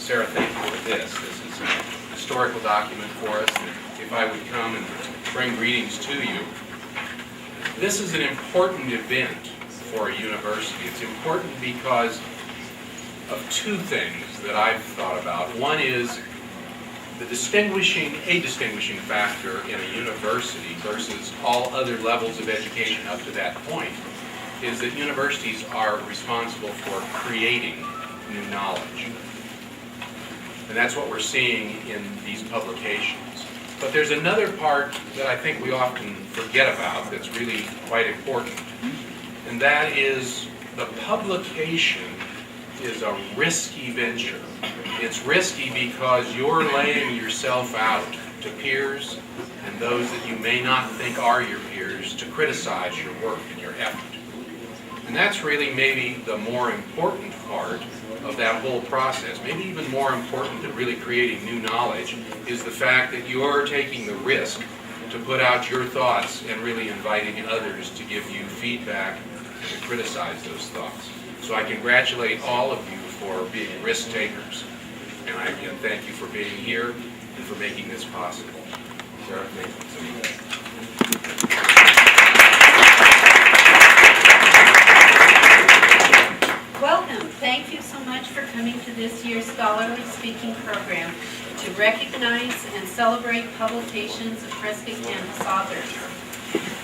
Sarah, thank you for this. This is a historical document for us. If I would come and bring greetings to you. This is an important event for a university. It's important because of two things that I've thought about. One is a distinguishing factor in a university versus all other levels of education up to that point is that universities are responsible for creating new knowledge. And that's what we're seeing in these publications. But there's another part that I think we often forget about that's really quite important, and that is the publication is a risky venture. It's risky because you're laying yourself out to peers and those that you may not think are your peers to criticize your work and your effort. And that's really maybe the more important part of that whole process. Maybe even more important than really creating new knowledge is the fact that you're taking the risk to put out your thoughts and really inviting others to give you feedback and to criticize those thoughts. So I congratulate all of you for being risk takers. And I again thank you for being here and for making this possible. Sarah, thank you. Welcome. Thank you so much for coming to this year's Scholarly Speaking program to recognize and celebrate publications of Prescott campus authors.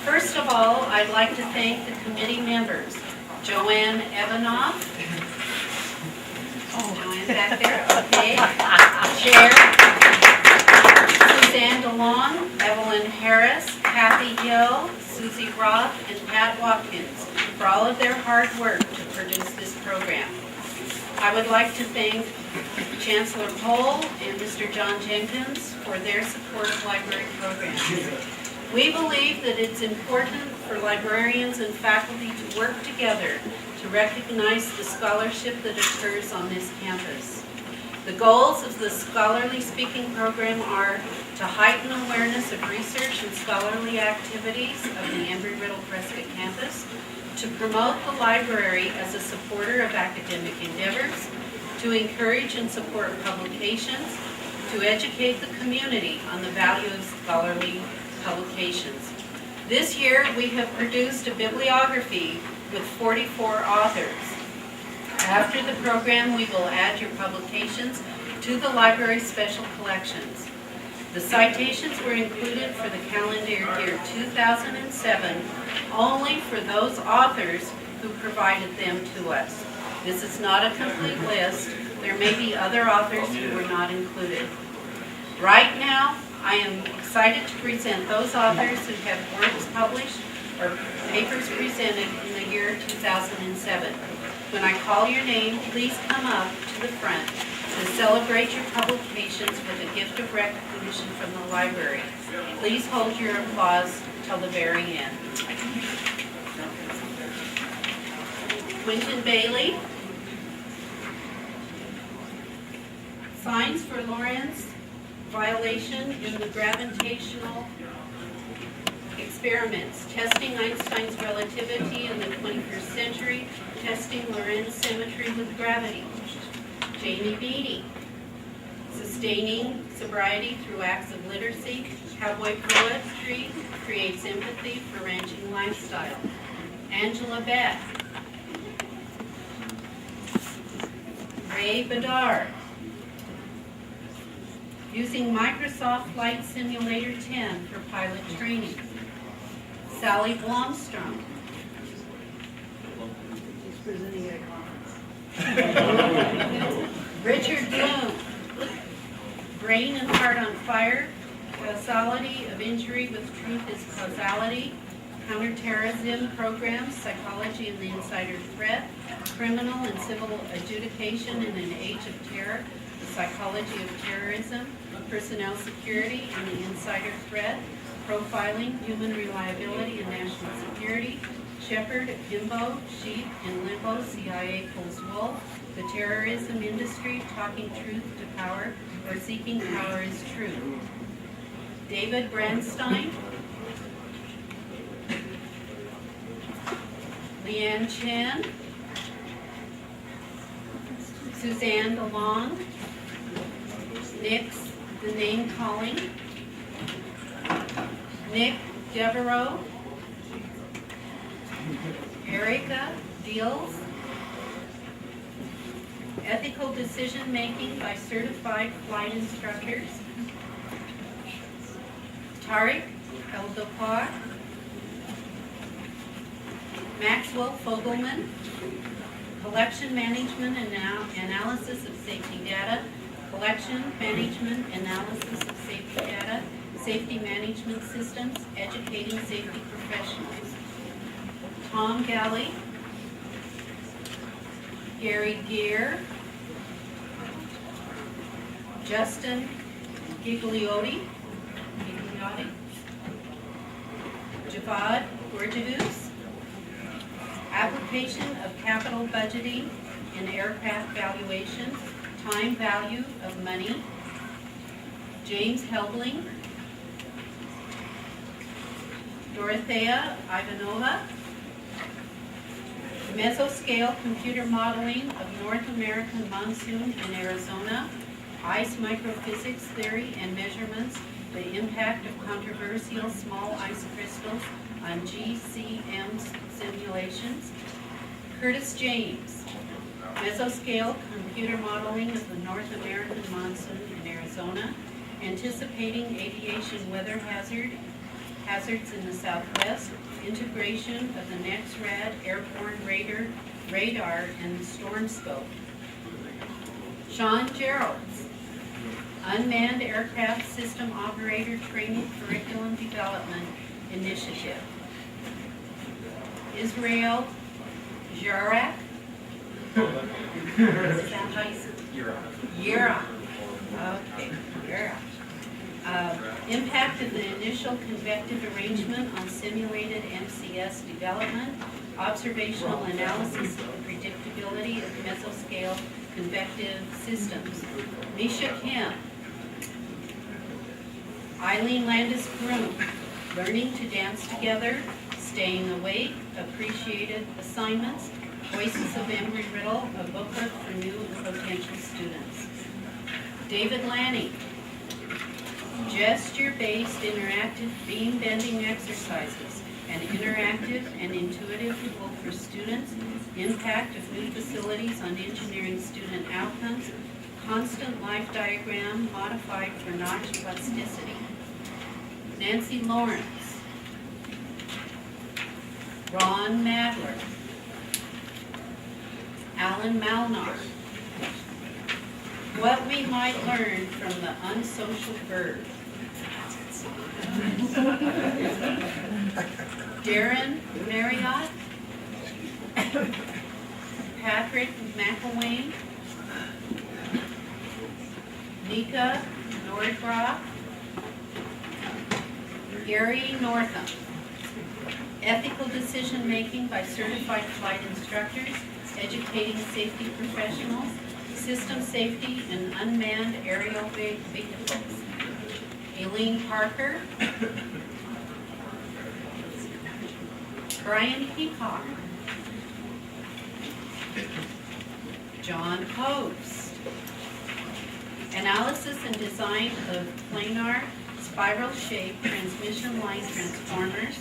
First of all, I'd like to thank the committee members, Joanne Evanoff. Joanne back there, okay. Chair, Suzanne DeLong, Evelyn Harris, Kathy Hill, Susie Roth, and Pat Watkins for all of their hard work to produce this program. I would like to thank Chancellor Pohl and Mr. John Jenkins for their support of library programs. We believe that it's important for librarians and faculty to work together to recognize the scholarship that occurs on this campus. The goals of the Scholarly Speaking program are to heighten awareness of research and scholarly activities of the Embry-Riddle Prescott campus, to promote the library as a supporter of academic endeavors, to encourage and support publications, to educate the community on the value of scholarly publications. This year we have produced a bibliography with 44 authors. After the program, we will add your publications to the library's special collections. The citations were included for the calendar year 2007 only for those authors who provided them to us. This is not a complete list. There may be other authors who were not included. Right now, I am excited to present those authors who have works published or papers presented in the year 2007. When I call your name, please come up to the front to celebrate your publications with a gift of recognition from the library. Please hold your applause till the very end. Quentin Bailey. Signs for Lorentz violation in the gravitational experiments, testing Einstein's relativity in the 21st century, testing Lorentz symmetry with gravity. Jamie Beatty, sustaining sobriety through acts of literacy, cowboy poetry creates empathy for ranching lifestyle. Angela Beck. Ray Bedard, using Microsoft Flight Simulator 10 for pilot training. Sally Blomstrom. She's presenting at a conference. Richard Bloom. Brain and Heart on Fire. Causality of injury with truth is causality. Counterterrorism programs, psychology and the insider threat. Criminal and civil adjudication in an age of terror. The psychology of terrorism. Personnel security and the insider threat. Profiling, human reliability, and national security. Shepard, Himbo, Sheep, and Limbo, CIA pulls wool. The terrorism industry, talking truth to power, or seeking power is true. David Brandstein. Leanne Chen. Suzanne DeLong. the name calling. Nick Devereaux. Erica Deals. Ethical decision making by certified flight instructors. Tariq El-Dafar. Maxwell Fogelman. Collection management and analysis of safety data. Collection management analysis of safety data. Safety management systems, educating safety professionals. Tom Galley. Gary Gear. Justin Gigliotti. Javad Gorgevus. Application of capital budgeting in aircraft valuation. Time value of money. James Helbling. Dorothea Ivanova. Mesoscale computer modeling of North American monsoon in Arizona. Ice microphysics theory and measurements, the impact of controversial small ice crystals on GCM simulations. Curtis James. Mesoscale computer modeling of the North American monsoon in Arizona. Anticipating aviation weather hazards in the Southwest, integration of the NEXRAD airborne radar and the storm scope. Sean Geralds, Unmanned Aircraft System Operator Training Curriculum Development Initiative. Israel Jarak. Is that how you say it? Yura. Okay, Yura. Impact of the initial convective arrangement on simulated MCS development, observational analysis of the predictability of mesoscale convective systems. Misha Kim. Eileen Landis Groom, learning to dance together, staying awake, appreciated assignments, Voices of Embry Riddle, a booklet for new and potential students. David Lanning. Gesture-based interactive beam bending exercises, an interactive and intuitive tool for students, impact of new facilities on engineering student outcomes, constant life diagram modified for notch plasticity. Nancy Lawrence. Ron Madler. Alan Malnar. What we might learn from the unsocial bird. Darren Marriott. Patrick McElwain. Nika Nordbrock. Gary Northam. Ethical decision making by certified flight instructors, educating safety professionals, system safety and unmanned aerial vehicles. Aileen Parker. Brian Peacock. John Post. Analysis and design of planar spiral shaped transmission line transformers,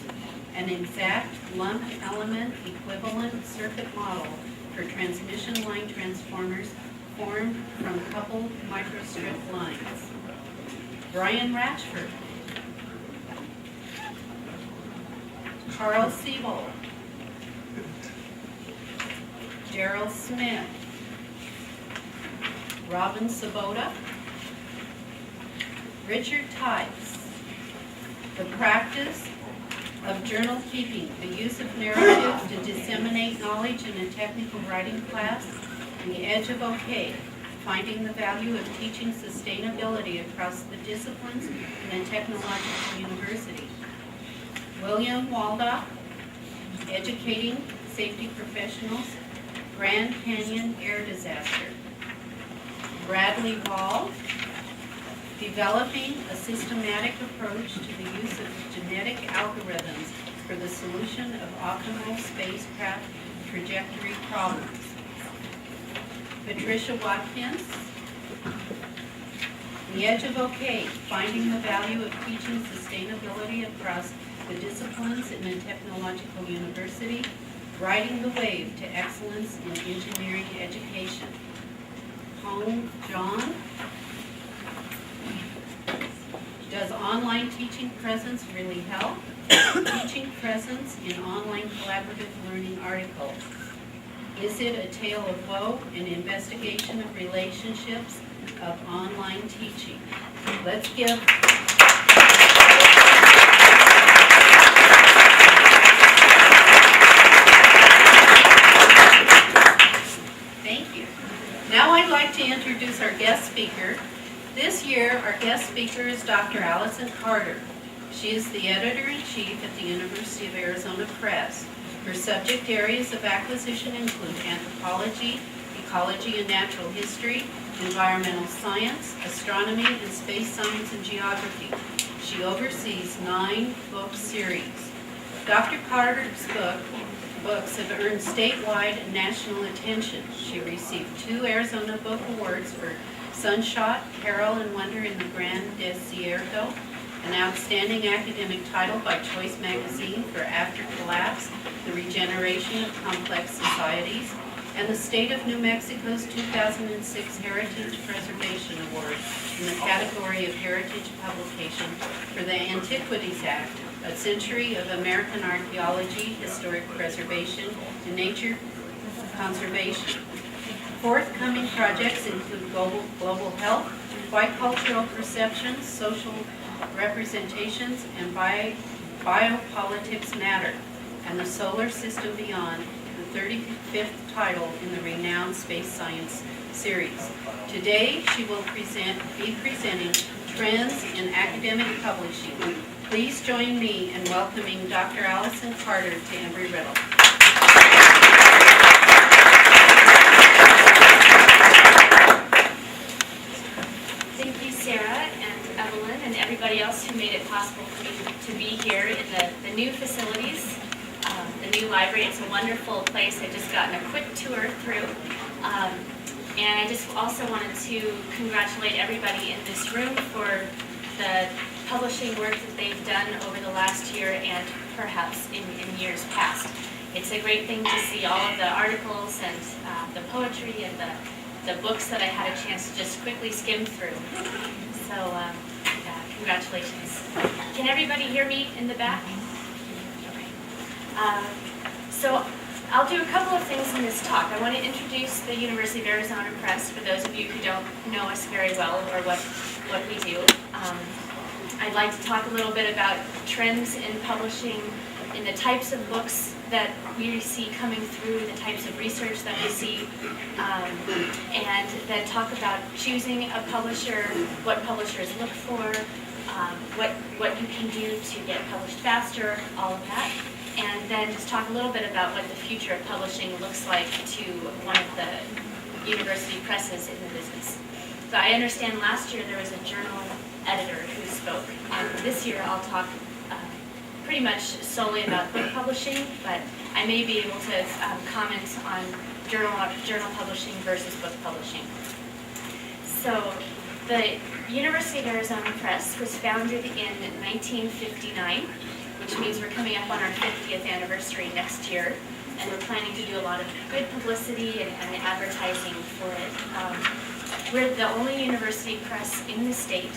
an exact lump element equivalent circuit model for transmission line transformers formed from coupled microstrip lines. Brian Ratchford. Carl Siebel. Daryl Smith. Robin Sabota. Richard Tice. The practice of journal keeping, the use of narratives to disseminate knowledge in a technical writing class, the edge of OK, finding the value of teaching sustainability across the disciplines in a technological university. William Waldock, educating safety professionals, Grand Canyon air disaster. Bradley Wall, developing a systematic approach to the use of genetic algorithms for the solution of optimal spacecraft trajectory problems. Patricia Watkins. The Edge of OK, Finding the Value of Teaching Sustainability Across the Disciplines in a Technological University, Riding the Wave to Excellence in Engineering Education. Hong John. Does online teaching presence really help? Teaching presence in online collaborative learning article. Is it a tale of woe, an investigation of relationships of online teaching? Let's give Thank you. Now I'd like to introduce our guest speaker. This year, our guest speaker is Dr. Allyson Carter. She is the editor-in-chief at the University of Arizona Press. Her subject areas of acquisition include anthropology, ecology and natural history, environmental science, astronomy and space science and geography. She oversees 9 book series. Dr. Carter's books have earned statewide and national attention. She received 2 Arizona Book Awards for Sunshot, Peril and Wonder in the Gran Desierto, an outstanding academic title by Choice Magazine for After Collapse, the Regeneration of Complex Societies, and the State of New Mexico's 2006 Heritage Preservation Award in the category of Heritage Publication for the Antiquities Act, a century of American archaeology, historic preservation, and nature conservation. Forthcoming projects include global health, bicultural perceptions, social representations, and biopolitics matter, and the solar system beyond, the 35th title in the renowned space science series. Today, she will be presenting Trends in Academic Publishing. Please join me in welcoming Dr. Allyson Carter to Embry-Riddle. Thank you, Sarah and Evelyn and everybody else who made it possible for me to be here in the new facilities, the new library. It's a wonderful place. I've just gotten a quick tour through. And I just also wanted to congratulate everybody in this room for the publishing work that they've done over the last year and perhaps in years past. It's a great thing to see all of the articles and the poetry and the books that I had a chance to just quickly skim through. So congratulations. Can everybody hear me in the back? Okay. So I'll do a couple of things in this talk. I want to introduce the University of Arizona Press for those of you who don't know us very well or what we do. I'd like to talk a little bit about trends in publishing, in the types of books that we see coming through, the types of research that we see, and then talk about choosing a publisher, what publishers look for, what you can do to get published faster, all of that. And then just talk a little bit about what the future of publishing looks like to one of the university presses in the business. So I understand last year there was a journal editor who spoke, and this year I'll talk pretty much solely about book publishing, but I may be able to comment on journal publishing versus book publishing. So the University of Arizona Press was founded in 1959, which means we're coming up on our 50th anniversary next year, and we're planning to do a lot of good publicity and advertising for it. We're the only university press in the state.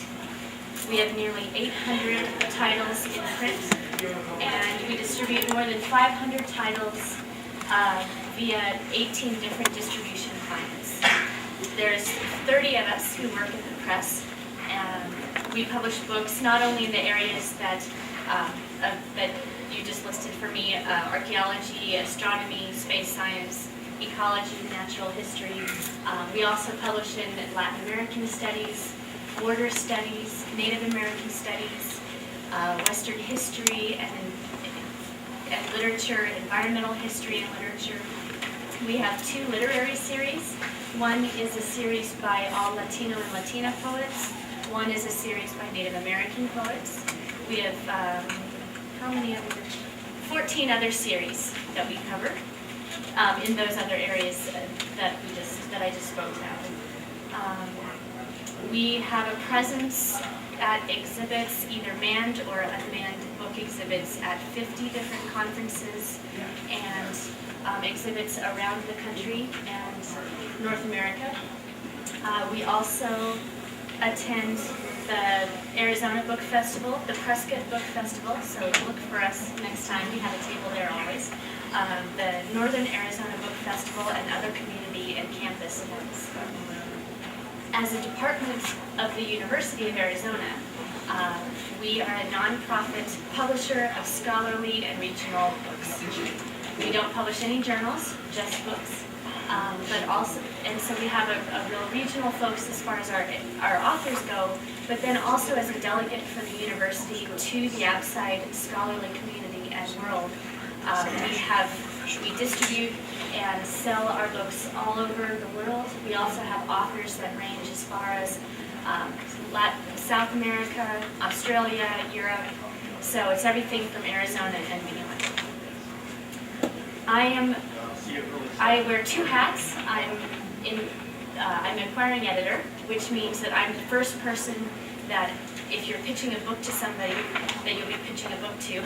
We have nearly 800 titles in print, and we distribute more than 500 titles via 18 different distribution clients. There's 30 of us who work at the press, and we publish books not only in the areas that you just listed for me, archaeology, astronomy, space science, ecology, natural history. We also publish in Latin American studies, border studies, Native American studies, Western history and literature, environmental history and literature. We have 2 literary series. One is a series by all Latino and Latina poets. One is a series by Native American poets. We have, 14 other series that we cover in those other areas that I just spoke about. We have a presence at exhibits, either manned or unmanned book exhibits at 50 different conferences and exhibits around the country and North America. We also attend the Arizona Book Festival, the Prescott Book Festival, so look for us next time. We have a table there always. The Northern Arizona Book Festival and other community and campus events. As a department of the University of Arizona, we are a nonprofit publisher of scholarly and regional books. We don't publish any journals, just books. But also, and so we have a real regional focus as far as our authors go, but then also as a delegate from the university to the outside scholarly community and world. We distribute and sell our books all over the world. We also have authors that range as far as South America, Australia, Europe. So it's everything from Arizona and beyond. I wear two hats. I'm acquiring editor, which means that I'm the first person that if you're pitching a book to somebody that you'll be pitching a book to.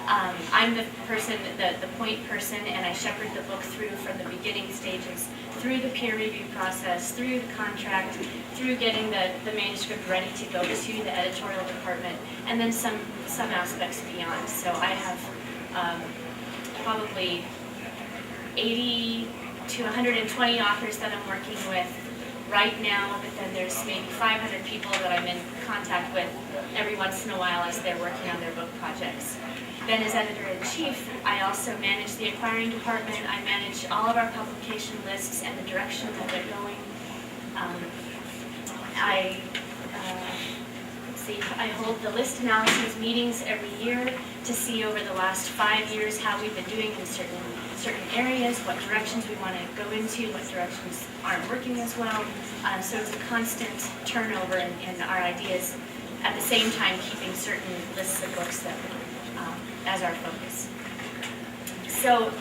I'm the person, the point person, and I shepherd the book through from the beginning stages, through the peer review process, through the contract, through getting the manuscript ready to go to the editorial department, and then some aspects beyond. So I have probably 80 to 120 authors that I'm working with right now, but then there's maybe 500 people that I'm in contact with every once in a while as they're working on their book projects. Then as editor-in-chief, I also manage the acquiring department. I manage all of our publication lists and the direction that they're going. I hold the list analysis meetings every year to see over the last 5 years how we've been doing in certain areas, what directions we want to go into, what directions aren't working as well. So it's a constant turnover in our ideas, at the same time keeping certain lists of books that as our focus. So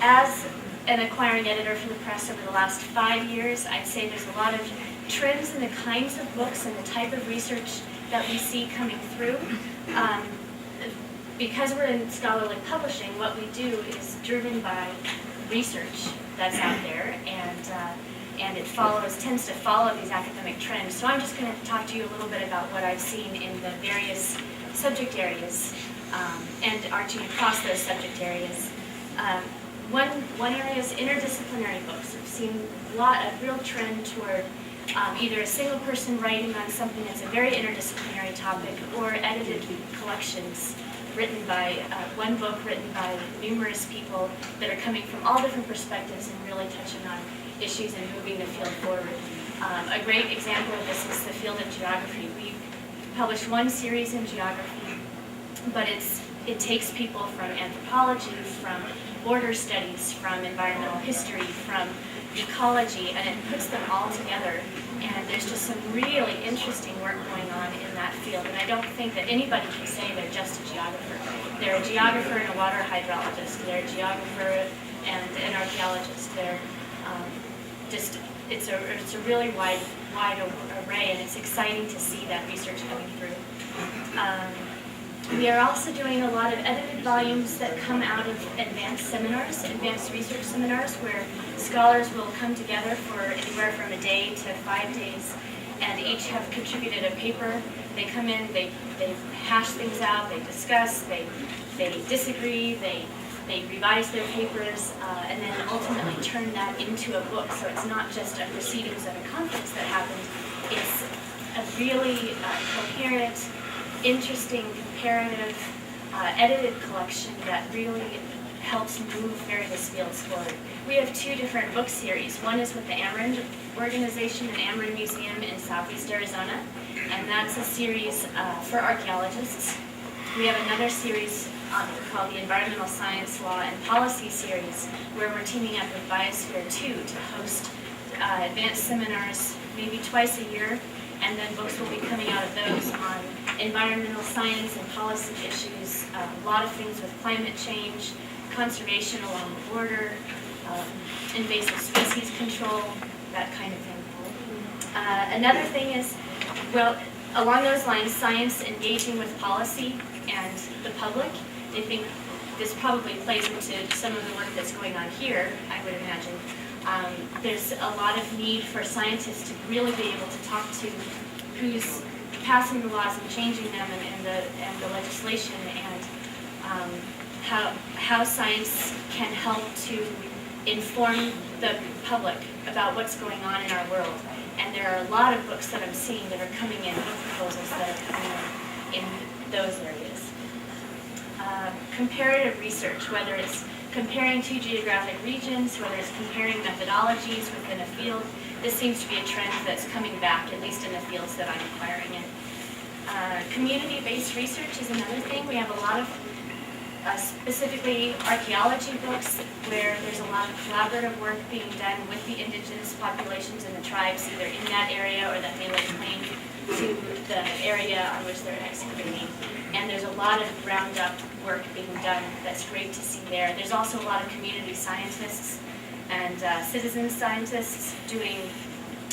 as an acquiring editor for the press over the last 5 years, I'd say there's a lot of trends in the kinds of books and the type of research that we see coming through. Because we're in scholarly publishing, what we do is driven by research that's out there, and it tends to follow these academic trends. So I'm just going to talk to you a little bit about what I've seen in the various subject areas and arching across those subject areas. One area is interdisciplinary books. We've seen a real trend toward either a single person writing on something that's a very interdisciplinary topic, or edited collections written by one book written by numerous people that are coming from all different perspectives and really touching on issues and moving the field forward. A great example of this is the field of geography. We published one series in geography, but it takes people from anthropology, from border studies, from environmental history, from ecology, and it puts them all together. And there's just some really interesting work going on in that field. And I don't think that anybody can say they're just a geographer. They're a geographer and a water hydrologist. They're a geographer and an archaeologist. They're it's a really wide array, and it's exciting to see that research coming through. We are also doing a lot of edited volumes that come out of advanced seminars, advanced research seminars, where scholars will come together for anywhere from a day to 5 days, and each have contributed a paper. They come in, they hash things out, they discuss, they disagree, they revise their papers, and then ultimately turn that into a book. So it's not just a proceedings of a conference that happens, it's a really coherent, interesting, comparative, edited collection that really helps move various fields forward. We have 2 different book series. One is with the Ameren organization and Ameren Museum in Southeast Arizona, and that's a series for archaeologists. We have another series called the Environmental Science, Law, and Policy series, where we're teaming up with Biosphere 2 to host advanced seminars maybe twice a year, and then books will be coming out of those on environmental science and policy issues, a lot of things with climate change, conservation along the border, invasive species control, that kind of thing. Another thing is, well, along those lines, science engaging with policy and the public. I think this probably plays into some of the work that's going on here, I would imagine. There's a lot of need for scientists to really be able to talk to who's passing the laws and changing them and the legislation, and how science can help to inform the public about what's going on in our world. And there are a lot of books that I'm seeing that are coming in, book proposals that are coming in those areas. Comparative research, whether it's comparing two geographic regions, whether it's comparing methodologies within a field, this seems to be a trend that's coming back, at least in the fields that I'm inquiring in. Community-based research is another thing. We have a lot of specifically archaeology books where there's a lot of collaborative work being done with the indigenous populations and the tribes, either in that area or that they lay claim to the area on which they're excavating. And there's a lot of ground-up work being done that's great to see there. There's also a lot of community scientists and citizen scientists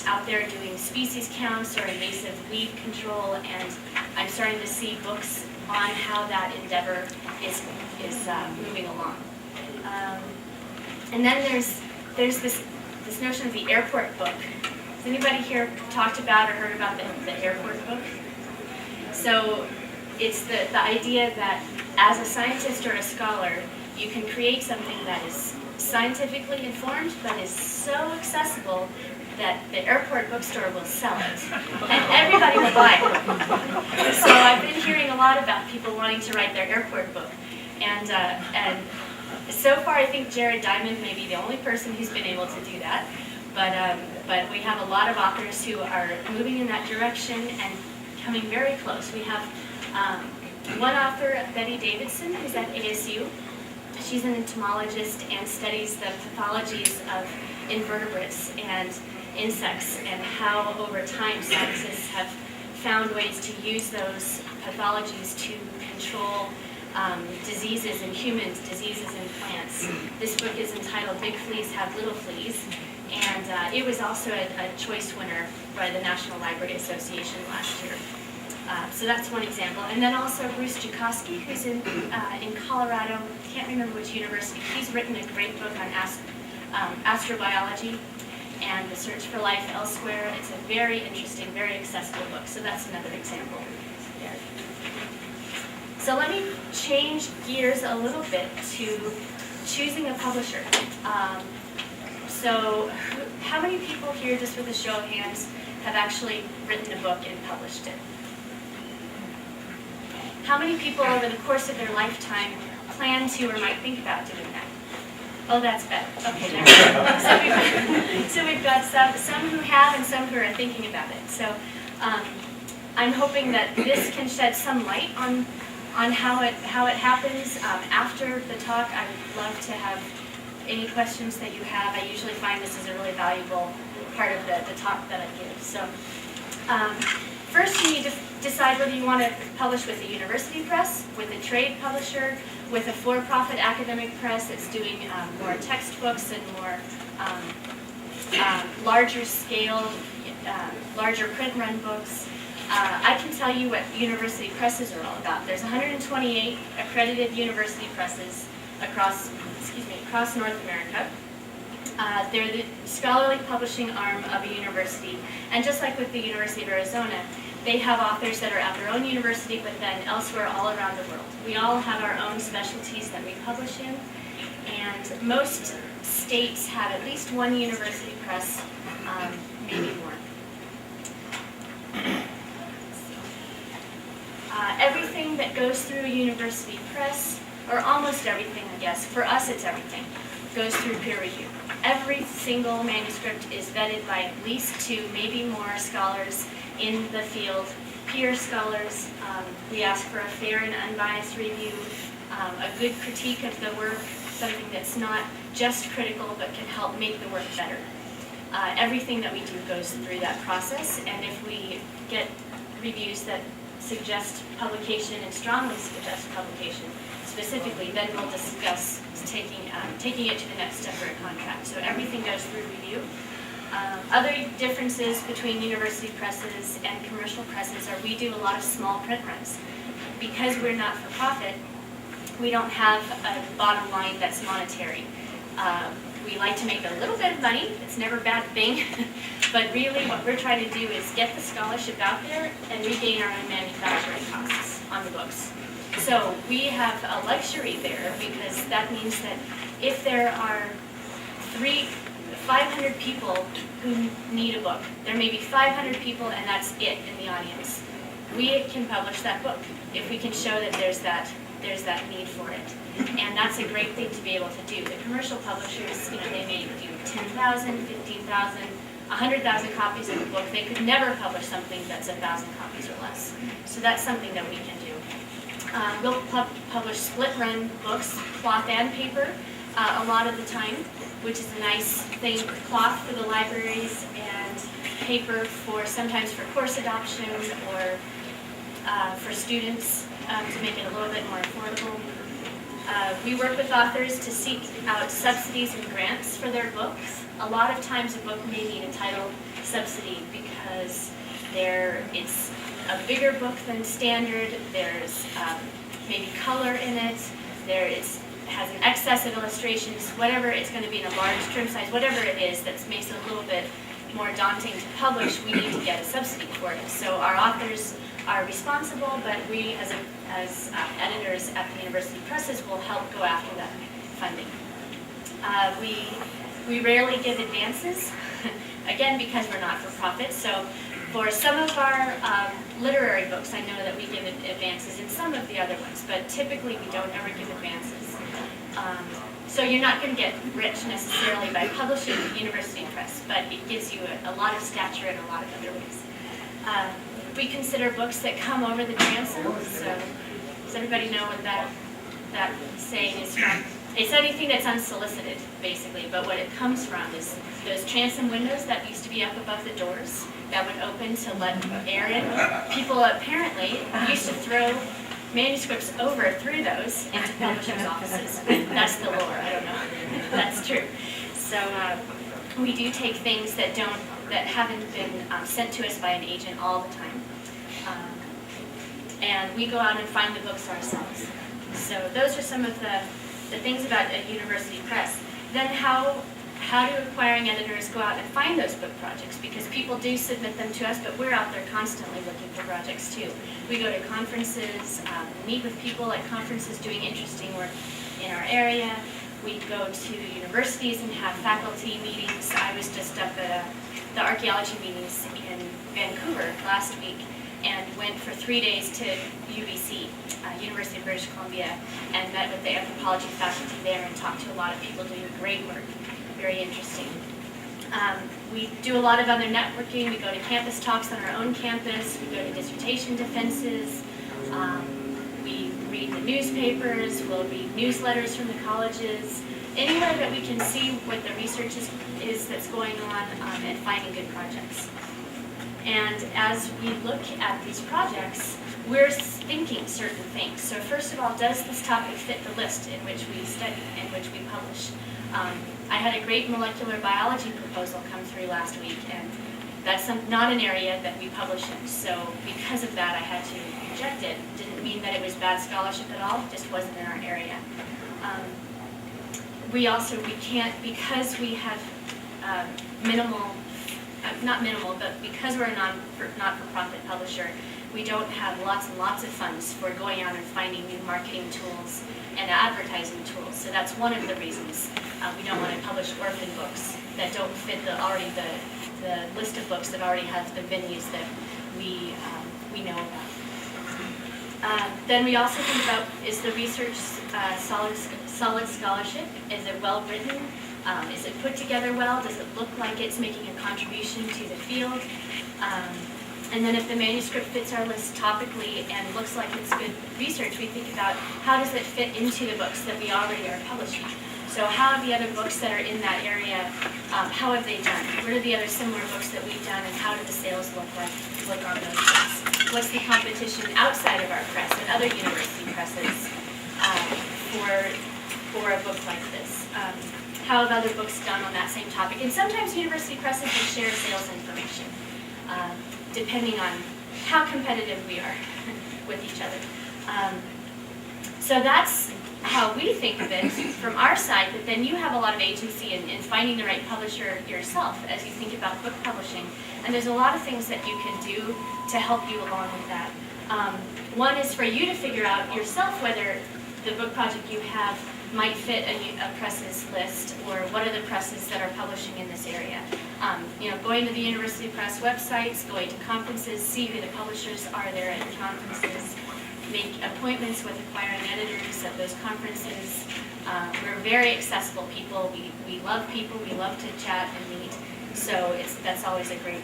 out there doing species counts or invasive weed control, and I'm starting to see books on how that endeavor is moving along. And then there's this notion of the airport book. Has anybody here talked about or heard about the airport book? So it's the idea that as a scientist or a scholar, you can create something that is scientifically informed but is so accessible that the airport bookstore will sell it, and everybody will buy it. So I've been hearing a lot about people wanting to write their airport book, and so far I think Jared Diamond may be the only person who's been able to do that, but we have a lot of authors who are moving in that direction and coming very close. We have one author, Betty Davidson, who's at ASU. She's an entomologist and studies the pathologies of invertebrates and insects, and how over time scientists have found ways to use those pathologies to control diseases in humans, diseases in plants. This book is entitled Big Fleas Have Little Fleas, and it was also a choice winner by the National Library Association last year. So that's one example. And then also Bruce Jakosky, who's in Colorado, can't remember which university. He's written a great book on astrobiology and the search for life elsewhere. It's a very interesting, very accessible book. So that's another example there. So let me change gears a little bit to choosing a publisher. So how many people here, just with a show of hands, have actually written a book and published it? How many people over the course of their lifetime plan to or might think about doing that? Oh, that's better. Okay, there we go. So we've got some who have and some who are thinking about it. So I'm hoping that this can shed some light on how it happens. After the talk, I would love to have any questions that you have. I usually find this is a really valuable part of the talk that I give. So first you need to decide whether you want to publish with a university press, with a trade publisher, with a for-profit academic press that's doing more textbooks and more larger scale, larger print run books. I can tell you what university presses are all about. There's 128 accredited university presses across North America. They're the scholarly publishing arm of a university. And just like with the University of Arizona, they have authors that are at their own university, but then elsewhere all around the world. We all have our own specialties that we publish in, and most states have at least one university press, maybe more. Everything that goes through a university press, or almost everything, I guess, for us it's everything, goes through peer review. Every single manuscript is vetted by at least 2, maybe more scholars in the field, peer scholars. We ask for a fair and unbiased review, a good critique of the work, something that's not just critical but can help make the work better. Everything that we do goes through that process, and if we get reviews that suggest publication and strongly suggest publication specifically, then we'll discuss taking it to the next step for a contract. So everything goes through review. Other differences between university presses and commercial presses are we do a lot of small print runs. Because we're not for profit, we don't have a bottom line that's monetary. We like to make a little bit of money, it's never a bad thing, but really what we're trying to do is get the scholarship out there and regain our own manufacturing costs on the books. So we have a luxury there because that means that if there are 500 people who need a book, there may be 500 people and that's it in the audience. We can publish that book if we can show that there's that need for it. And that's a great thing to be able to do. The commercial publishers, they may do 10,000, 15,000, 100,000 copies of a book. They could never publish something that's 1,000 copies or less. So that's something that we can do. We'll publish split-run books, cloth and paper, a lot of the time, which is a nice thing, cloth for the libraries and paper sometimes for course adoption or for students to make it a little bit more affordable. We work with authors to seek out subsidies and grants for their books. A lot of times a book may need a title subsidy because it's a bigger book than standard, there's maybe color in it, has an excess of illustrations, whatever it's going to be in a large trim size, whatever it is that makes it a little bit more daunting to publish, we need to get a subsidy for it. So our authors are responsible, but we as editors at the university presses will help go after that funding. We rarely give advances, again because we're not for profit. So for some of our literary books, I know that we give advances in some of the other ones, but typically we don't ever give advances. So you're not going to get rich necessarily by publishing the university press, but it gives you a lot of stature in a lot of other ways. We consider books that come over the transom. So does everybody know what that saying is from? It's anything that's unsolicited, basically, but what it comes from is those transom windows that used to be up above the doors that would open to let air in. People apparently used to throw manuscripts through those into publishers' offices. That's the lore, I don't know. That's true. So we do take things that haven't been sent to us by an agent all the time. And we go out and find the books ourselves. So those are some of the things about a university press. Then how do acquiring editors go out and find those book projects? Because people do submit them to us, but we're out there constantly looking for projects too. We go to conferences, meet with people at conferences doing interesting work in our area. We go to universities and have faculty meetings. I was just up at the archaeology meetings in Vancouver last week and went for 3 days to UBC, University of British Columbia, and met with the anthropology faculty there and talked to a lot of people doing great work. Very interesting. We do a lot of other networking. We go to campus talks on our own campus. We go to dissertation defenses. We read the newspapers. We'll read newsletters from the colleges. Anywhere that we can see what the research is that's going on and finding good projects. And as we look at these projects, we're thinking certain things. So first of all, does this topic fit the list in which we study, in which we publish? I had a great molecular biology proposal come through last week, and that's not an area that we publish in. So because of that, I had to reject it. Didn't mean that it was bad scholarship at all, it just wasn't in our area. We can't, because we have because we're a not-for-profit publisher, we don't have lots and lots of funds for going out and finding new marketing tools and advertising tools. So that's one of the reasons we don't want to publish orphan books that don't fit the list of books that already have the venues that we know about. Then we also think about, is the research solid scholarship? Is it well written? Is it put together well? Does it look like it's making a contribution to the field? And then if the manuscript fits our list topically and looks like it's good research, we think about how does it fit into the books that we already are publishing. So how have the other books that are in that area, how have they done? What are the other similar books that we've done and how do the sales look on those books? What's the competition outside of our press and other university presses for a book like this? how have other books done on that same topic. And sometimes university presses will share sales information, depending on how competitive we are with each other. So that's how we think of it from our side, but then you have a lot of agency in finding the right publisher yourself as you think about book publishing. And there's a lot of things that you can do to help you along with that. One is for you to figure out yourself whether the book project you have might fit a press's list, or what are the presses that are publishing in this area. Going to the University Press websites, going to conferences, see who the publishers are there at the conferences, make appointments with acquiring editors at those conferences. We're very accessible people. We love people. We love to chat and meet. So that's always a great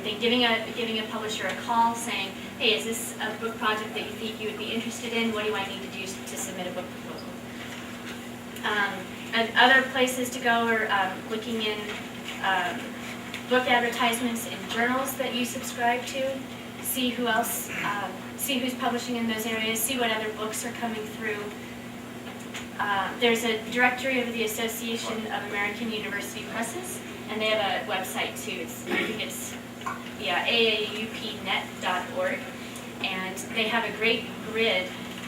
thing. Giving a publisher a call, saying, "Hey, is this a book project that you think you would be interested in? What do I need to do to submit a book proposal?" And other places to go are looking in book advertisements in journals that you subscribe to. See who else. See who's publishing in those areas. See what other books are coming through. There's a directory of the Association of American University Presses, and they have a website too. I think it's aaupnet.org, and they have a great grid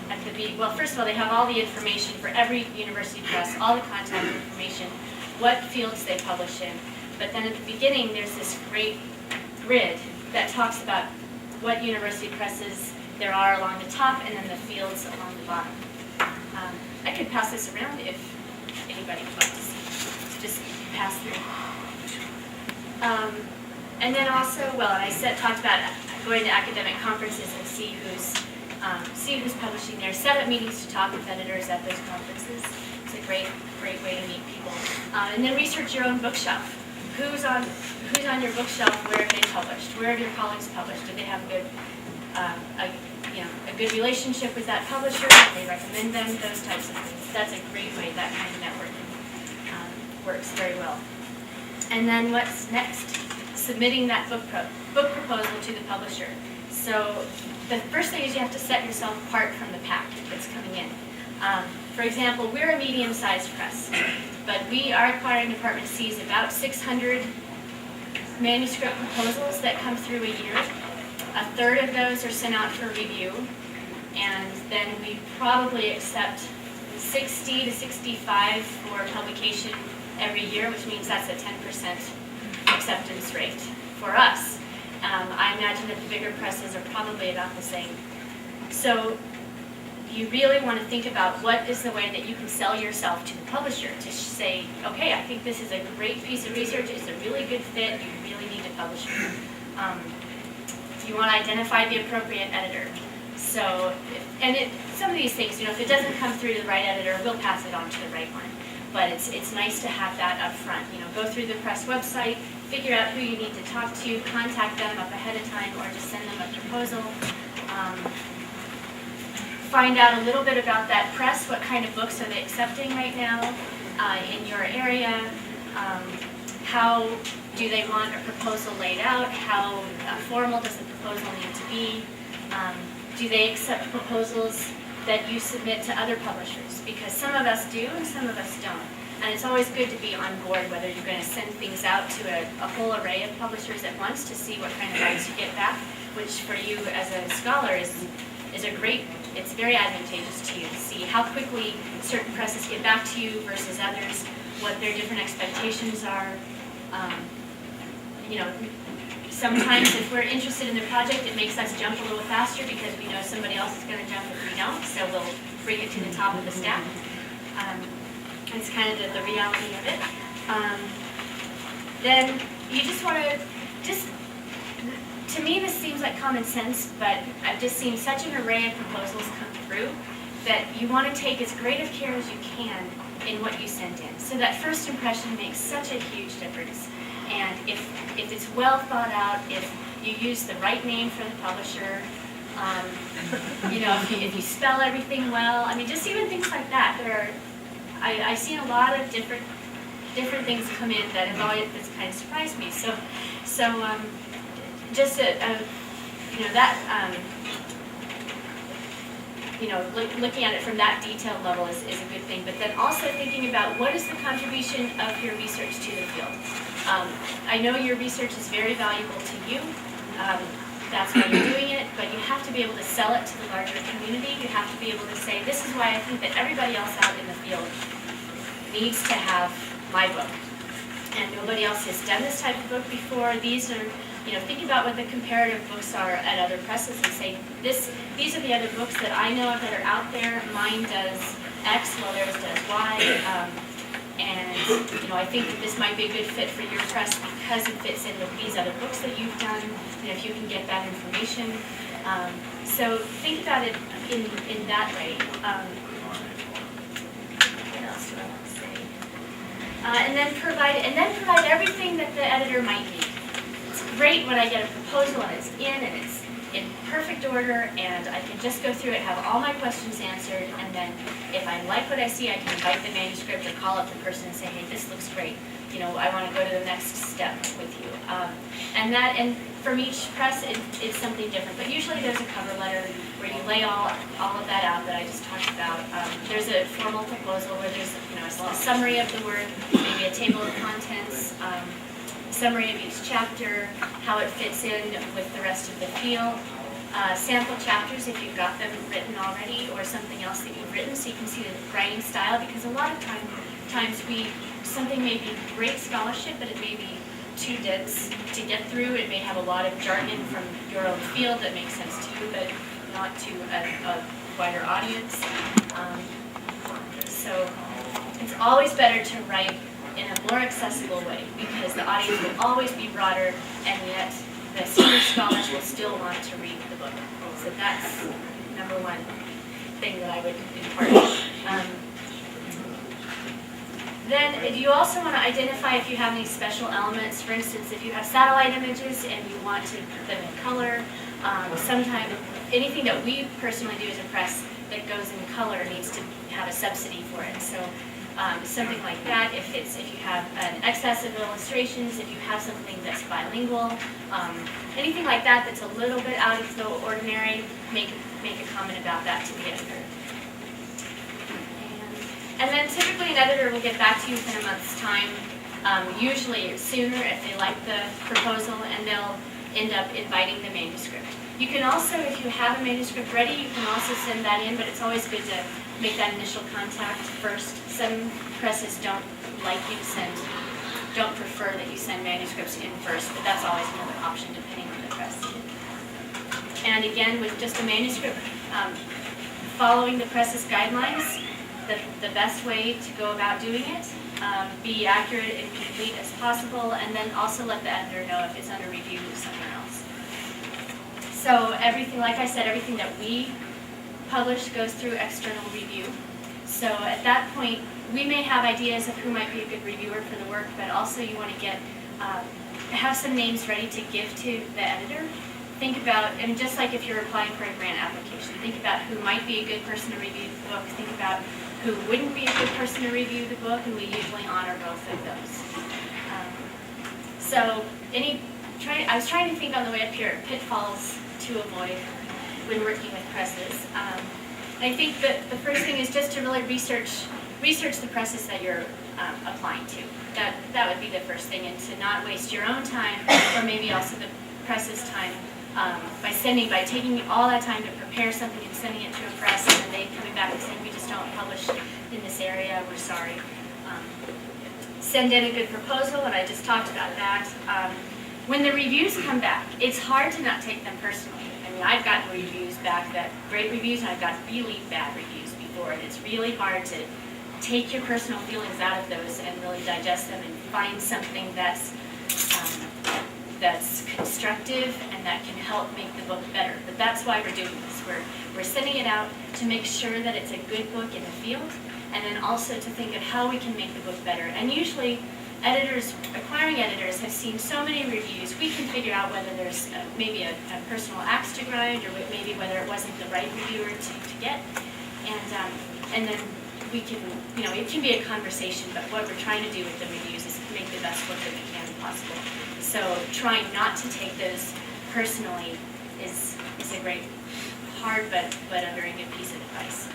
at the well, first of all, they have all the information for every university press, all the contact information, what fields they publish in. But then at the beginning, there's this great grid that talks about what university presses there are along the top, and then the fields along the bottom. I could pass this around if anybody wants to just pass through. And then also, talked about going to academic conferences and see who's publishing there. Set up meetings to talk with editors at those conferences. It's a great way to meet people. And then research your own bookshelf. Who's on your bookshelf? Where have they published? Where have your colleagues published? Do they have a good relationship with that publisher? Do they recommend them? Those types of things. That's a great way. That kind of networking works very well. And then what's next? Submitting that book proposal to the publisher. So the first thing is you have to set yourself apart from the pack that's coming in. For example, we're a medium-sized press, but our acquiring department sees about 600 manuscript proposals that come through a year. A third of those are sent out for review, and then we probably accept 60 to 65 for publication every year, which means that's a 10% acceptance rate for us. I imagine that the bigger presses are probably about the same. So you really want to think about what is the way that you can sell yourself to the publisher to say, okay, I think this is a great piece of research, it's a really good fit, you really need to publish it. You want to identify the appropriate editor. So, some of these things, if it doesn't come through to the right editor, we'll pass it on to the right one. But it's nice to have that up front. Go through the press website, figure out who you need to talk to, contact them up ahead of time, or just send them a proposal. Find out a little bit about that press. What kind of books are they accepting right now in your area? How do they want a proposal laid out? How formal does the proposal need to be? Do they accept proposals that you submit to other publishers? Because some of us do and some of us don't. And it's always good to be on board whether you're going to send things out to a whole array of publishers at once to see what kind of rights you get back, which for you as a scholar is it's very advantageous to you to see how quickly certain presses get back to you versus others, what their different expectations are. Sometimes if we're interested in the project, it makes us jump a little faster because we know somebody else is going to jump if we don't, so we'll bring it to the top of the stack. It's kind of the reality of it. Then you just want to me this seems like common sense, but I've just seen such an array of proposals come through that you want to take as great of care as you can in what you send in. So that first impression makes such a huge difference. And if it's well thought out, if you use the right name for the publisher, if you spell everything well, just even things like that. I've seen a lot of different things come in that have always kind of surprised me. So looking at it from that detailed level is a good thing, but then also thinking about what is the contribution of your research to the field. I know your research is very valuable to you. That's why you're doing it, but you have to be able to sell it to the larger community. You have to be able to say, this is why I think that everybody else out in the field needs to have my book. And nobody else has done this type of book before. These are, think about what the comparative books are at other presses and say, these are the other books that I know of that are out there. Mine does X, while theirs does Y. And I think that this might be a good fit for your press because it fits in with these other books that you've done, and if you can get that information. So think about it in that way. What else do I want to say? And then provide everything that the editor might need. It's great when I get a proposal and it's in and it's in perfect order and I can just go through it, have all my questions answered, and then if I like what I see, I can invite the manuscript or call up the person and say, hey, this looks great. I want to go to the next step with you. And from each press, it's something different. But usually there's a cover letter where you lay all of that out that I just talked about. There's a formal proposal where there's a summary of the work, maybe a table of contents, summary of each chapter, how it fits in with the rest of the field, sample chapters if you've got them written already, or something else that you've written so you can see the writing style, because a lot of times something may be great scholarship, but it may be too dense to get through. It may have a lot of jargon from your own field that makes sense to you, but not to a wider audience. So it's always better to write in a more accessible way, because the audience will always be broader, and yet the senior scholars will still want to read the book. So that's number one thing that I would impart. Then you also want to identify if you have any special elements. For instance, if you have satellite images and you want to put them in color, sometimes anything that we personally do as a press that goes in color needs to have a subsidy for it. So something like that, if you have an excess of illustrations, if you have something that's bilingual, anything like that that's a little bit out of the ordinary, make a comment about that to the editor. And then typically an editor will get back to you within a month's time, usually sooner if they like the proposal, and they'll end up inviting the manuscript. You can also, if you have a manuscript ready, you can also send that in, but it's always good to make that initial contact first. Some presses don't prefer that you send manuscripts in first, but that's always another option depending on the press. And again, with just a manuscript, following the press's guidelines, the best way to go about doing it, be accurate and complete as possible, and then also let the editor know if it's under review somewhere else. So everything, like I said, everything that we publish goes through external review. So at that point, we may have ideas of who might be a good reviewer for the work, but also you want to have some names ready to give to the editor. Think about, and just like if you're applying for a grant application, think about who might be a good person to review the book. Think about who wouldn't be a good person to review the book, and we usually honor both of those. I was trying to think on the way up here, pitfalls to avoid when working with presses. I think that the first thing is just to really research the presses that you're applying to. That would be the first thing, and to not waste your own time, or maybe also the press's time, by taking all that time to prepare something and sending it to a press, and then they coming back and saying, we just don't publish in this area, we're sorry. Send in a good proposal, and I just talked about that. When the reviews come back, it's hard to not take them personally. I mean, I've gotten reviews back that great reviews, and I've got really bad reviews before, and it's really hard to take your personal feelings out of those and really digest them and find something that's constructive and that can help make the book better. But that's why we're doing this. We're sending it out to make sure that it's a good book in the field, and then also to think of how we can make the book better. And usually acquiring editors have seen so many reviews, we can figure out whether there's maybe a personal axe to grind, or maybe whether it wasn't the right reviewer to get. And then we can, it can be a conversation, but what we're trying to do with the reviews is make the best book that we can possible. So trying not to take those personally is a great hard but a very good piece of advice.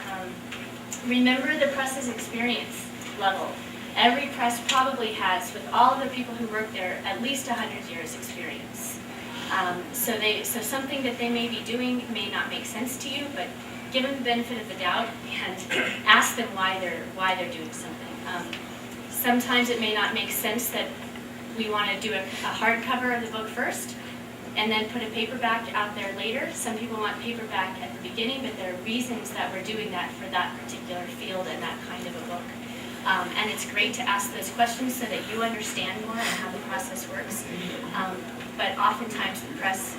Remember the press's experience level. Every press probably has, with all of the people who work there, at least 100 years experience. So something that they may be doing may not make sense to you, but give them the benefit of the doubt and ask them why they're doing something. Sometimes it may not make sense that we want to do a hardcover of the book first and then put a paperback out there later. Some people want paperback at the beginning, but there are reasons that we're doing that for that particular field and that kind of a book. And it's great to ask those questions so that you understand more on how the process works. But oftentimes the press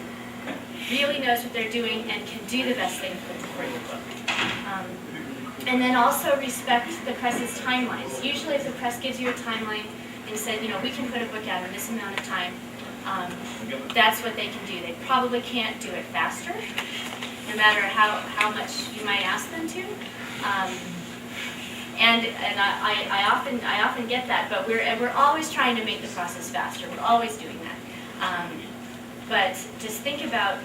really knows what they're doing and can do the best thing for your book. And then also respect the press's timelines. Usually if the press gives you a timeline and said, we can put a book out in this amount of time, that's what they can do. They probably can't do it faster, no matter how much you might ask them to. And I often get that, but we're always trying to make the process faster. We're always doing that. But just think about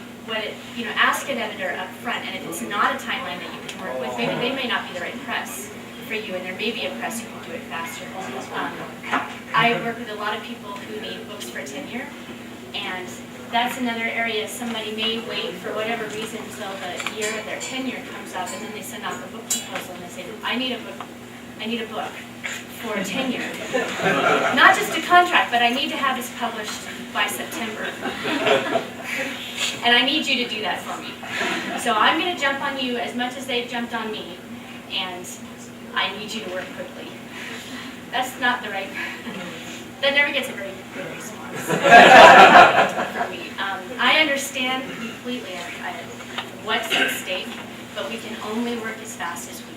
ask an editor up front, and if it's not a timeline that you can work with, maybe they may not be the right press for you, and there may be a press who can do it faster. I work with a lot of people who need books for tenure, and that's another area. Somebody may wait for whatever reason until the year of their tenure comes up, and then they send off a book proposal and they say, I need a book for tenure. Not just a contract, but I need to have this published by September. And I need you to do that for me. So I'm going to jump on you as much as they've jumped on me, and I need you to work quickly. That's not the right. That never gets a very good response from me. I understand completely what's at stake, but we can only work as fast as we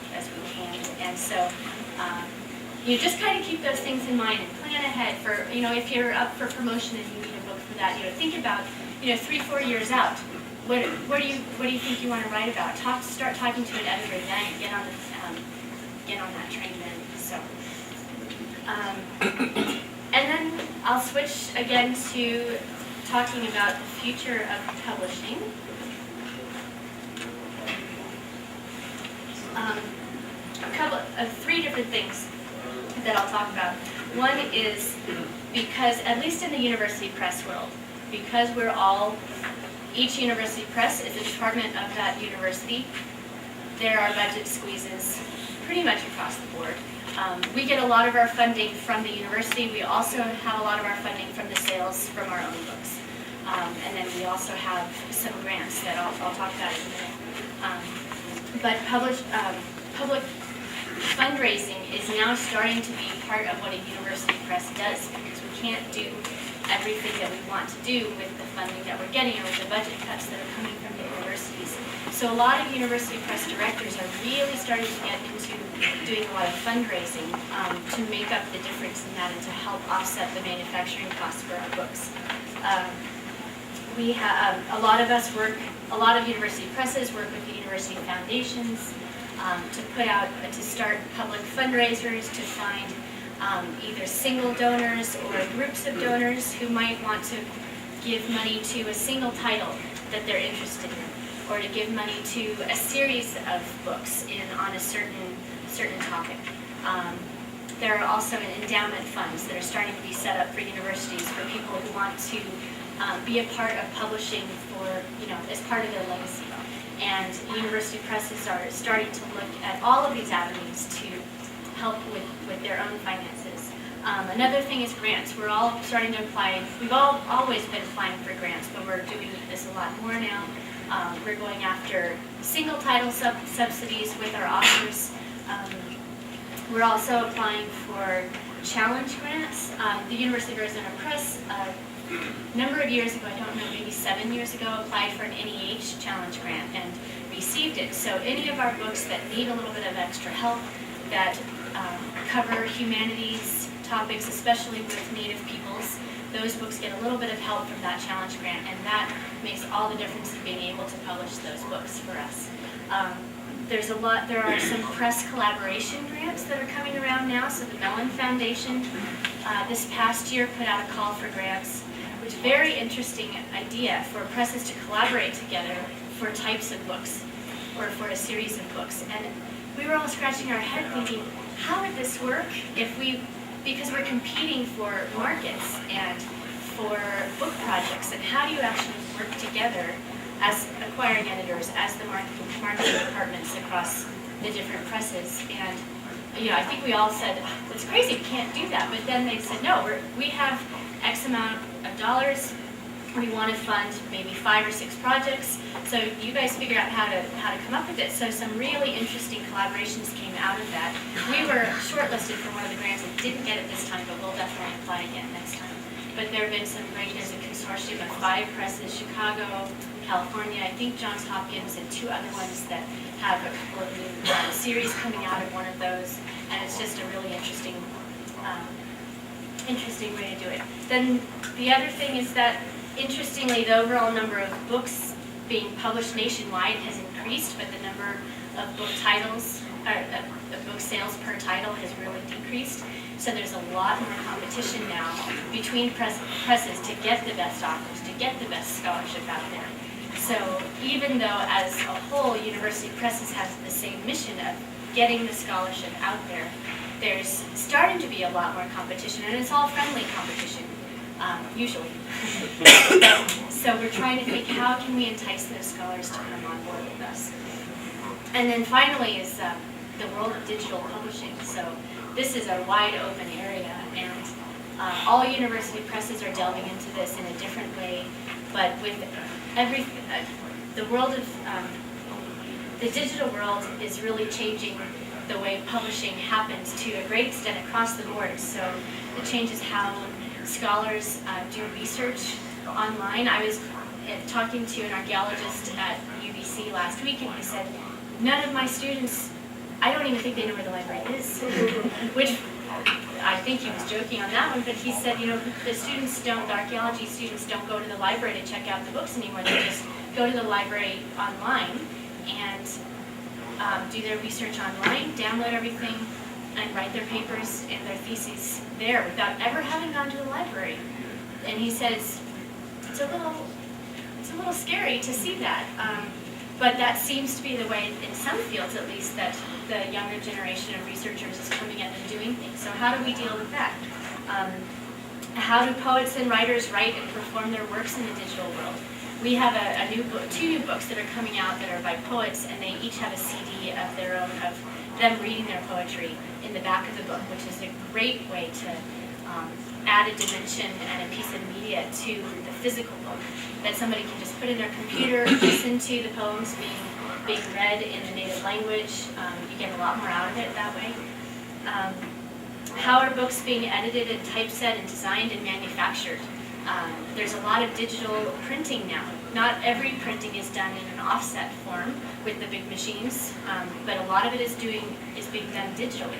can. And so you just kind of keep those things in mind and plan ahead for, if you're up for promotion and you need a book for that, think about, 3-4 years out. What do you think you want to write about? Start talking to an editor then, get on that train then. So, and then I'll switch again to talking about the future of publishing. A couple of 3 different things that I'll talk about. One is because, at least in the university press world, because each university press is a department of that university, there are budget squeezes pretty much across the board. We get a lot of our funding from the university. We also have a lot of our funding from the sales from our own books. And then we also have some grants that I'll talk about in a minute. But public fundraising is now starting to be part of what a university press does, because we can't do everything that we want to do with the funding that we're getting or with the budget cuts that are coming from the universities. So a lot of university press directors are really starting to get into doing a lot of fundraising to make up the difference in that and to help offset the manufacturing costs for our books. We have a lot of university presses work with the university foundations to start public fundraisers, to find either single donors or groups of donors who might want to give money to a single title that they're interested in, or to give money to a series of books on a certain topic. There are also endowment funds that are starting to be set up for universities for people who want to be a part of publishing as part of their legacy. And university presses are starting to look at all of these avenues to help with their own finances. Another thing is grants. We're all starting to apply. We've always been applying for grants, but we're doing this a lot more now. We're going after single title subsidies with our authors. We're also applying for challenge grants. The University of Arizona Press, a number of years ago, I don't know, maybe 7 years ago, applied for an NEH challenge grant and received it. So any of our books that need a little bit of extra help, that cover humanities topics, especially with Native peoples, those books get a little bit of help from that challenge grant, and that makes all the difference in being able to publish those books for us. There are some press collaboration grants that are coming around now. So the Mellon Foundation this past year put out a call for grants, which is a very interesting idea for presses to collaborate together for types of books. or for a series of books. And we were all scratching our head thinking, how would this work because we're competing for markets and for book projects, and how do you actually work together as acquiring editors, as the marketing departments across the different presses? And I think we all said, it's crazy, we can't do that. But then they said, no, we have X amount of dollars. We want to fund maybe 5 or 6 projects. So you guys figure out how to come up with it. So some really interesting collaborations came out of that. We were shortlisted for one of the grants and didn't get it this time, but we'll definitely apply again next time. But there have been there's a consortium of 5 presses, Chicago, California, I think Johns Hopkins, and 2 other ones that have a couple of new series coming out of one of those. And it's just a really interesting way to do it. Then the other thing is that, interestingly, the overall number of books being published nationwide has increased, but the number of book titles, of book sales per title has really decreased. So there's a lot more competition now between presses to get the best authors, to get the best scholarship out there. So even though as a whole, university presses has the same mission of getting the scholarship out there, there's starting to be a lot more competition, and it's all friendly competition. Usually. So we're trying to think, how can we entice those scholars to come on board with us? And then finally is the world of digital publishing. So this is a wide open area, and all university presses are delving into this in a different way. But with the world of the digital world is really changing the way publishing happens to a great extent across the board. So it changes how scholars do research online. I was talking to an archaeologist at UBC last week, and he said, none of my students, I don't even think they know where the library is, which I think he was joking on that one, but he said, the archaeology students don't go to the library to check out the books anymore. They just go to the library online and do their research online, download everything, and write their papers and their theses there without ever having gone to the library. And he says it's a little scary to see that, but that seems to be the way, in some fields at least, that the younger generation of researchers is coming in and doing things. So how do we deal with that? How do poets and writers write and perform their works in the digital world? We have two new books that are coming out that are by poets, and they each have a CD of their own, of them reading their poetry in the back of the book, which is a great way to add a dimension and a piece of media to the physical book, that somebody can just put in their computer, listen to the poems being read in the native language. You get a lot more out of it that way. How are books being edited and typeset and designed and manufactured? There's a lot of digital printing now. Not every printing is done in an offset form with the big machines, but a lot of it is being done digitally.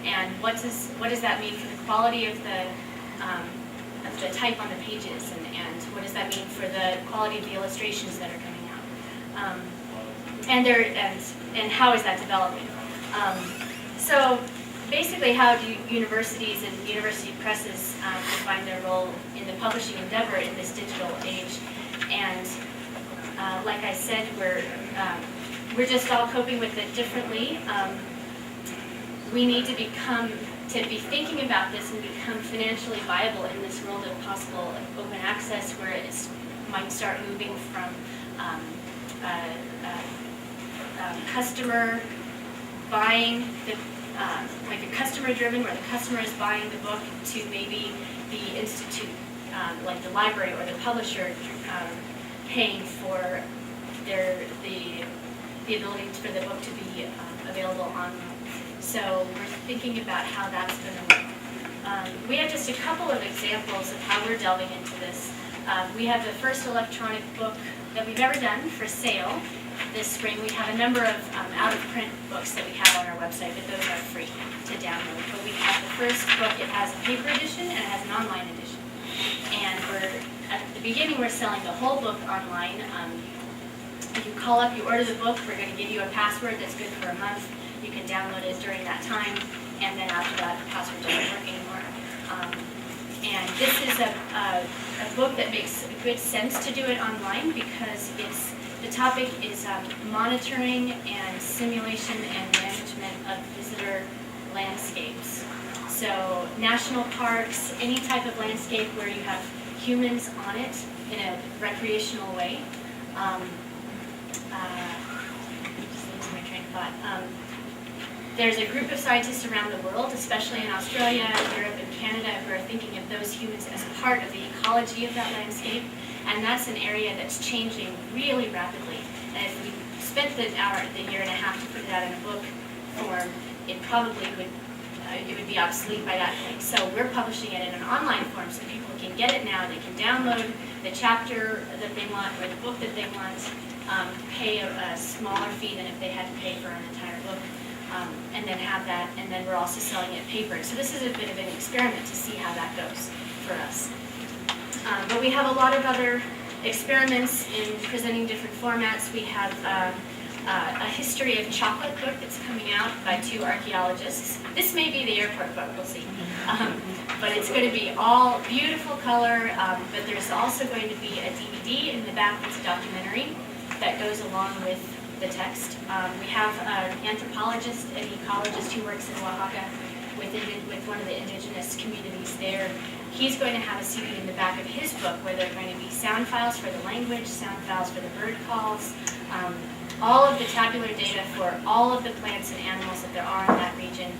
And what does that mean for the quality of the type on the pages, and what does that mean for the quality of the illustrations that are coming out? And how is that developing? So basically, how do universities and university presses define their role in the publishing endeavor in this digital age? And like I said, we're just all coping with it differently. We need to be thinking about this and become financially viable in this world of possible open access, where it might start moving from customer buying, like a customer-driven, where the customer is buying the book, to maybe the institute, like the library or the publisher, paying for the ability for the book to be available online. So we're thinking about how that's going to work. We have just a couple of examples of how we're delving into this. We have the first electronic book that we've ever done for sale this spring. We have a number of out-of-print books that we have on our website, but those are free to download. But we have the first book. It has a paper edition and it has an online edition. And at the beginning, we're selling the whole book online. You call up, you order the book. We're going to give you a password that's good for a month. You can download it during that time, and then after that, the password doesn't work anymore. And this is a book that makes good sense to do it online, because it's The topic is monitoring and simulation and management of visitor landscapes. So national parks, any type of landscape where you have humans on it in a recreational way. Just losing my train of thought. There's a group of scientists around the world, especially in Australia, Europe, and Canada, who are thinking of those humans as part of the ecology of that landscape. And that's an area that's changing really rapidly. And if we spent the year and a half to put it out in a book form, it probably would be obsolete by that point. So we're publishing it in an online form so people can get it now. They can download the chapter that they want or the book that they want, pay a smaller fee than if they had to pay for an entire book, and then have that. And then we're also selling it paper. So this is a bit of an experiment to see how that goes for us. But we have a lot of other experiments in presenting different formats. We have a history of chocolate book that's coming out by 2 archaeologists. This may be the airport book, we'll see. But it's going to be all beautiful color, but there's also going to be a DVD in the back that's a documentary that goes along with the text. We have an anthropologist, an ecologist who works in Oaxaca with one of the indigenous communities there. He's going to have a CD in the back of his book where there are going to be sound files for the language, sound files for the bird calls, all of the tabular data for all of the plants and animals that there are in that region.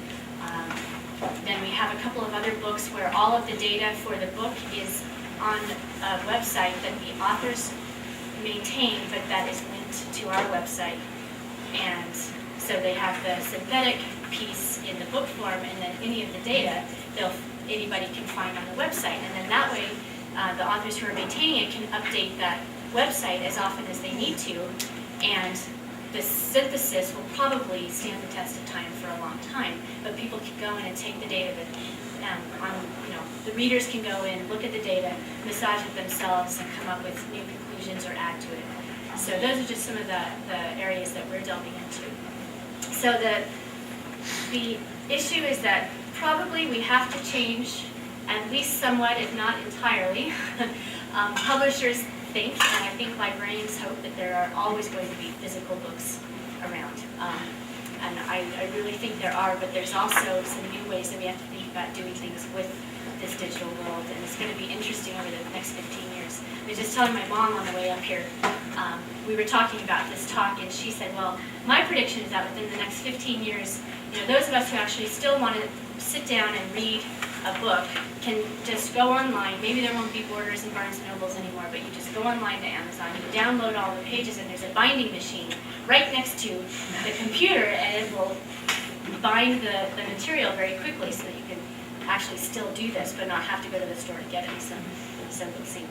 Then we have a couple of other books where all of the data for the book is on a website that the authors maintain, but that is linked to our website. And so they have the synthetic piece in the book form, and then any of the data anybody can find on the website. And then that way, the authors who are maintaining it can update that website as often as they need to, and the synthesis will probably stand the test of time for a long time. But people can go in and take the data the readers can go in, look at the data, massage it themselves, and come up with new conclusions or add to it. So those are just some of the areas that we're delving into. So the issue is that probably we have to change, at least somewhat, if not entirely. Publishers think, and I think librarians hope, that there are always going to be physical books around. And I really think there are, but there's also some new ways that we have to think about doing things with this digital world, and it's going to be interesting over the next 15 years. I was just telling my mom on the way up here, we were talking about this talk, and she said, well, my prediction is that within the next 15 years, those of us who actually still want to sit down and read a book can just go online. Maybe there won't be Borders and Barnes & Nobles anymore, but you just go online to Amazon, you download all the pages, and there's a binding machine right next to the computer, and it will bind the material very quickly so that you can actually still do this, but not have to go to the store to get it. So we'll see.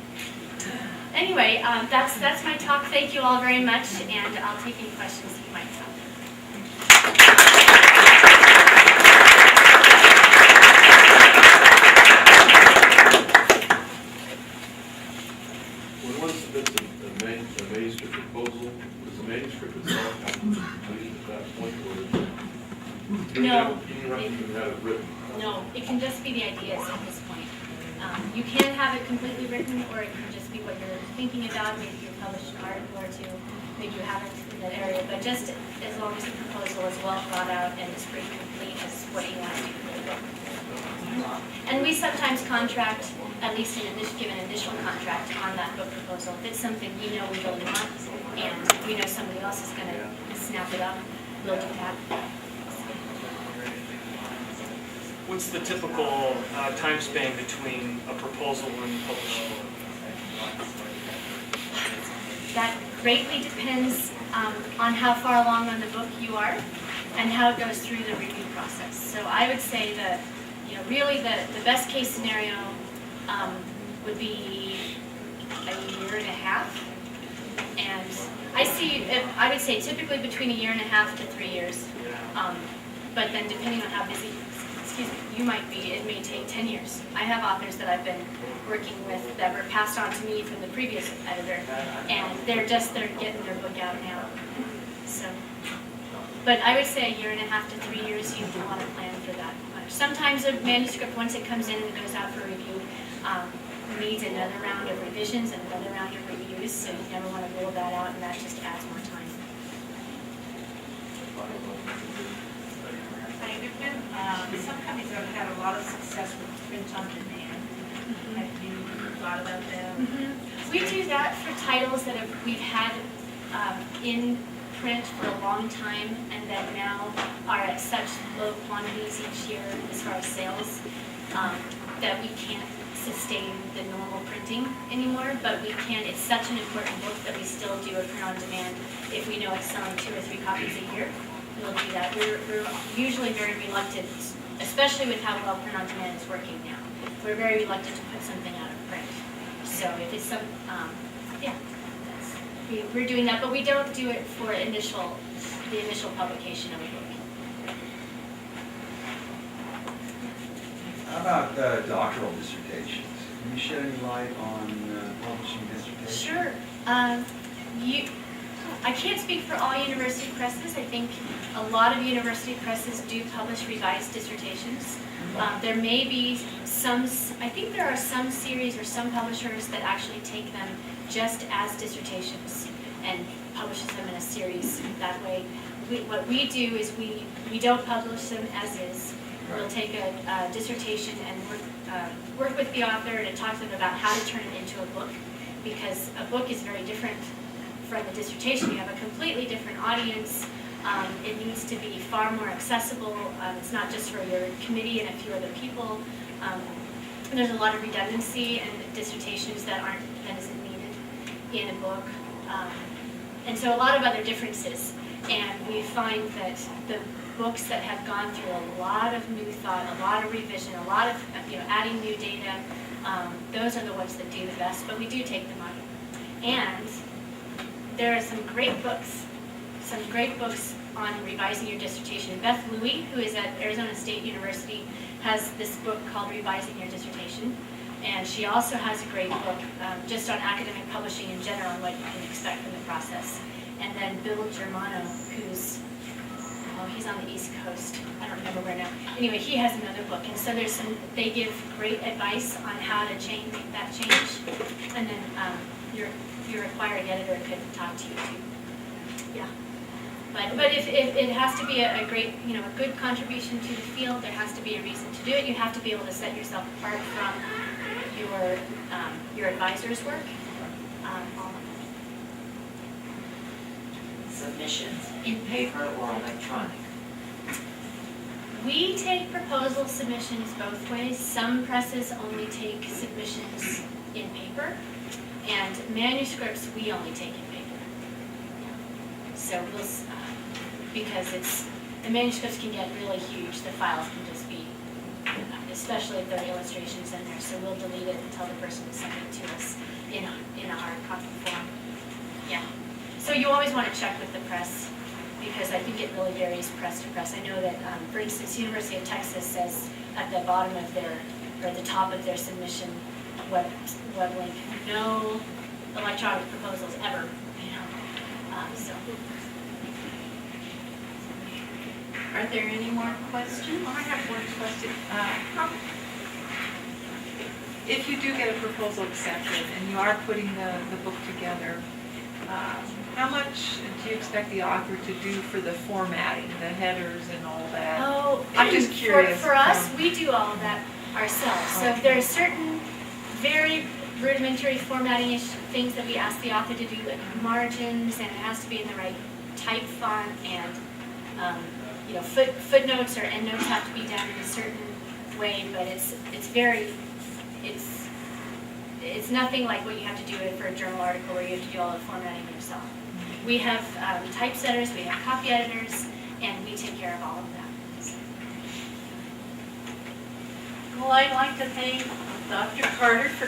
Anyway, that's my talk. Thank you all very much, and I'll take any questions that you might have. When one submits a manuscript proposal, does the manuscript itself have to be completed at that point, or do you have it written? No, it can just be the ideas at this point. You can have it completely written, or it can just be what you're thinking about. Maybe you publish an article or two, maybe you haven't in that area, but just as long as the proposal is well thought out and is pretty complete as what you want to do for the book. And we sometimes contract, at least give an initial contract on that book proposal. If it's something we know we really want, and we know somebody else is going to snap it up, we'll do that. What's the typical time span between a proposal and publishing? That greatly depends on how far along on the book you are and how it goes through the review process. So I would say that, really the best case scenario would be a year and a half. And I would say typically between a year and a half to 3 years. But then depending on how busy you might be, it may take 10 years. I have authors that I've been working with that were passed on to me from the previous editor, and they're getting their book out now. So, but I would say a year and a half to 3 years, you do want to plan for that. Sometimes a manuscript, once it comes in and goes out for review, needs needs another round of revisions and another round of reviews, so you never want to roll that out, and that just adds more time. Some companies have had a lot of success with print on demand. Have you thought about that? We do that for titles that we've had in print for a long time and that now are at such low quantities each year as far as sales that we can't sustain the normal printing anymore, but we can. It's such an important book that we still do a print on demand. If we know it's selling 2 or 3 copies a year, we'll do that. We're usually very reluctant, especially with how well print on demand is working now. We're very reluctant to put something out of print. So if it's some, we're doing that, but we don't do it for the initial publication of a book. How about doctoral dissertations? Can you shed any light on publishing dissertations? Sure. I can't speak for all university presses. I think a lot of university presses do publish revised dissertations. There may be some, I think there are some series or some publishers that actually take them just as dissertations and publishes them in a series that way. What we do is we don't publish them as is. We'll take a dissertation and work with the author to talk to them about how to turn it into a book, because a book is very different from a dissertation. You have a completely different audience. It needs to be far more accessible. It's not just for your committee and a few other people. There's a lot of redundancy and dissertations that isn't needed in a book. And so a lot of other differences. And we find that the books that have gone through a lot of new thought, a lot of revision, a lot of adding new data, those are the ones that do the best, but we do take them on. And there are some great books on revising your dissertation. Beth Louie, who is at Arizona State University, has this book called Revising Your Dissertation. And she also has a great book just on academic publishing in general and what you can expect from the process. And then Bill Germano, he's on the East Coast. I don't remember where now. Anyway, he has another book. And so they give great advice on how to make that change. And then your required editor could talk to you too. Yeah. But if it has to be a great, a good contribution to the field, there has to be a reason to do it. You have to be able to set yourself apart from your advisor's work. Submissions in paper or electronic? We take proposal submissions both ways. Some presses only take submissions in paper, and manuscripts we only take in paper. So because the manuscripts can get really huge, the files can just be, especially if there are illustrations in there, so we'll delete it and tell the person to send it to us in a hard copy form. Yeah. So you always want to check with the press, because I think it really varies press to press. I know that, for instance, University of Texas says at the bottom of the top of their submission web link, no electronic proposals ever, so. Are there any more questions? I have one question. If you do get a proposal accepted and you are putting the book together, how much do you expect the author to do for the formatting, the headers and all that? Oh, I'm just curious. For us, we do all of that ourselves. So Okay. there are certain very rudimentary formatting things that we ask the author to do, like margins, and it has to be in the right type font, and footnotes or endnotes have to be done in a certain way. But it's nothing like what you have to do for a journal article where you have to do all the formatting yourself. We have typesetters, we have copy editors, and we take care of all of that. Well, I'd like to thank Dr. Carter for